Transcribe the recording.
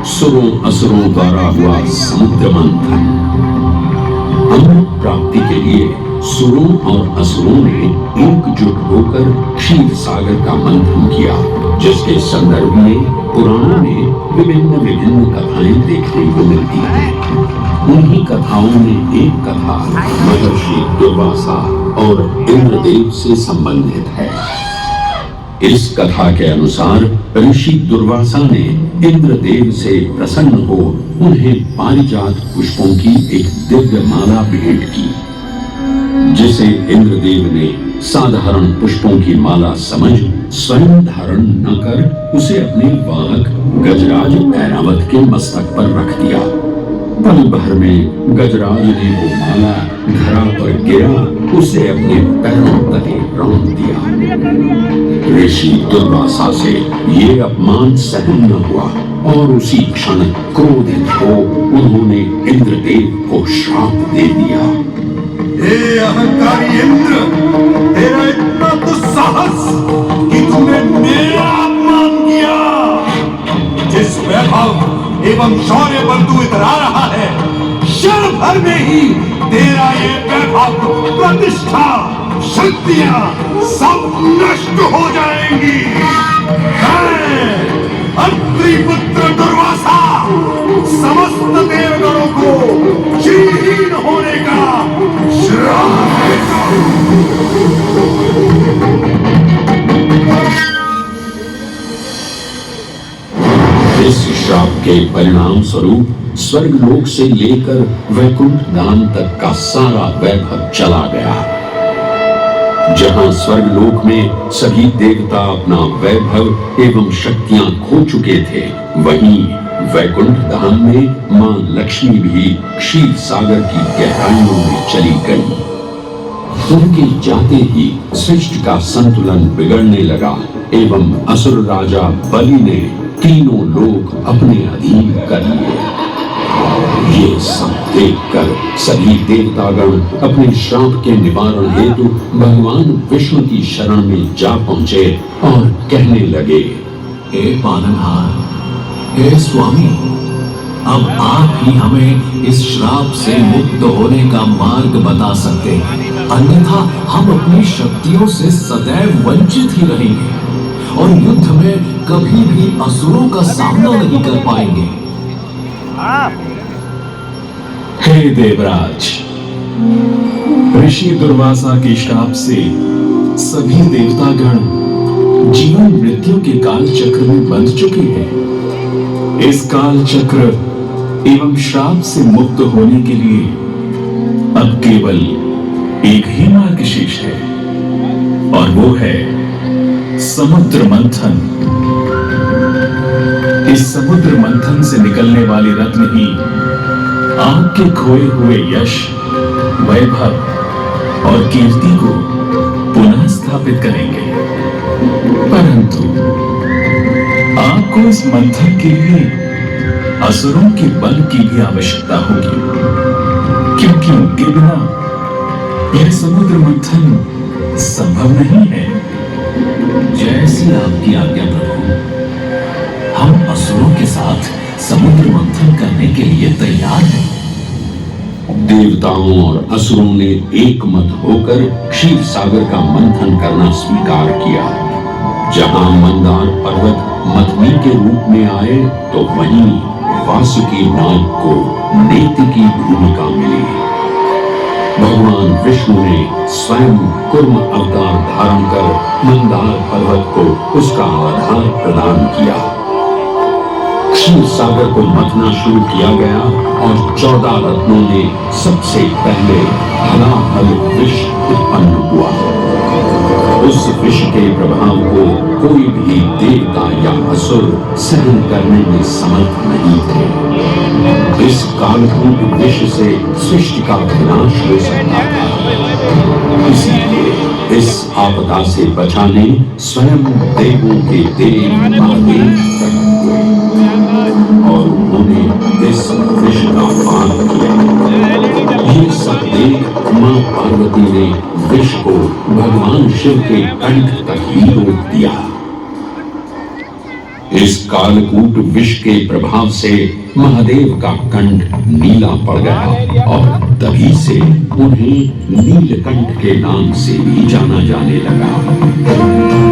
सुरों असुरों द्वारा हुआ समुद्र मंथन। अमृत प्राप्ति के लिए सुरों और असुरों ने एकजुट होकर क्षीर सागर का मंथन किया, जिसके संदर्भ में पुराणों में विभिन्न विभिन्न कथाएं देखने को मिलती हैं। उन्हीं कथाओं में एक कथा महर्षि दुर्वासा और इंद्रदेव से संबंधित है। इस कथा के अनुसार ऋषि दुर्वासा ने इंद्रदेव से प्रसन्न हो उन्हें पारिजात पुष्पों की एक दिव्य माला भेंट की, जिसे इंद्रदेव ने साधारण पुष्पों की माला समझ स्वयं धारण न कर उसे अपने वाहक गजराज ऐरावत के मस्तक पर रख दिया। पल भर में गजराज ने वो माला धरा पर गिरा, उसे अपने पैरों तले रौंद दिया। ऋषि दुर्वासा से ये अपमान सहन न हुआ और उसी क्षण क्रोधित हो उन्होंने इंद्रदेव को श्राप दे दिया। हे अहंकारी इंद्र, तेरा इतना दुस्साहस कि तूने मेरा अपमान किया। जिस वैभव एवं शौर्य पर तू इतरा रहा है, क्षण भर में ही तेरा ये वैभव, प्रतिष्ठा, शक्तियां सब नष्ट हो जाएंगी। अत्रि पुत्र दुर्वासा समस्त देवगणों को श्रीहीन होने का श्राप देता हूं। इस श्राप के परिणाम स्वरूप स्वर्गलोक से लेकर वैकुंठ धाम तक का सारा वैभव चला गया। जहां स्वर्गलोक में सभी देवता अपना वैभव एवं शक्तियां खो चुके थे, वहीं वैकुंठ धाम में मां लक्ष्मी भी क्षीर सागर की गहराइयों में चली गई। उनके जाते ही सृष्टि का संतुलन बिगड़ने लगा एवं असुर राजा बलि ने तीनों लोक अपने अधीन कर लिए। ये सब देखकर सभी देवतागण अपने श्राप के निवारण हेतु भगवान विष्णु की शरण में जा पहुंचे और कहने लगे, हे पालनहार, हे स्वामी, अब आप ही हमें इस श्राप से मुक्त होने का मार्ग बता सकते हैं, अन्यथा हम अपनी शक्तियों से सदैव वंचित ही रहेंगे और युद्ध में कभी भी असुरों का सामना नहीं कर पाएंगे। हे देवराज, ऋषि दुर्वासा के श्राप से सभी देवतागण जीवन मृत्यु के काल चक्र में बंध चुके हैं। इस काल चक्र एवं श्राप से मुक्त होने के लिए अब केवल एक ही मार्ग शेष है और वो है समुद्र मंथन। इस समुद्र मंथन से निकलने वाले रत्न ही आपके खोए हुए यश, वैभव और कीर्ति को पुनः स्थापित करेंगे। परंतु आपको इस मंथन के लिए असुरों के बल की भी आवश्यकता होगी, क्योंकि उनके बिना यह समुद्र मंथन संभव नहीं है। जैसी आपकी आज्ञा प्रभु, हम असुरों के साथ समुद्र मंथन करने के लिए तैयार हैं। देवताओं और असुरों ने एक मत होकर क्षीर सागर का मंथन करना स्वीकार किया। जहां मंदार पर्वत मथनी के रूप में आए, तो वहीं वासुकी नाग को नेति की भूमिका मिली। भगवान विष्णु ने स्वयं कुर्म अवतार धारण कर मंदार पर्वत को उसका आधार प्रदान किया। क्षीर सागर को मथना शुरू किया गया और 14 रत्नों ने सबसे पहले हलाहल विष उत्पन्न हुआ। उस विष के प्रभाव को कोई भी देवता या असुर सहन करने में समर्थ नहीं थे। इस कालकूट विष से सृष्टि का विनाश हो सकता था। इसीलिए इस आपदा से बचाने स्वयं देवों के देव महादेव प्रकट हुए और उन्होंने इस विष का पान किया। ये सब देख मां पार्वती ने विष को भगवान शिव के कंठ तक ही रोक दिया। इस कालकूट विष के प्रभाव से महादेव का कंठ नीला पड़ गया और तभी से उन्हें नीलकंठ के नाम से भी जाना जाने लगा।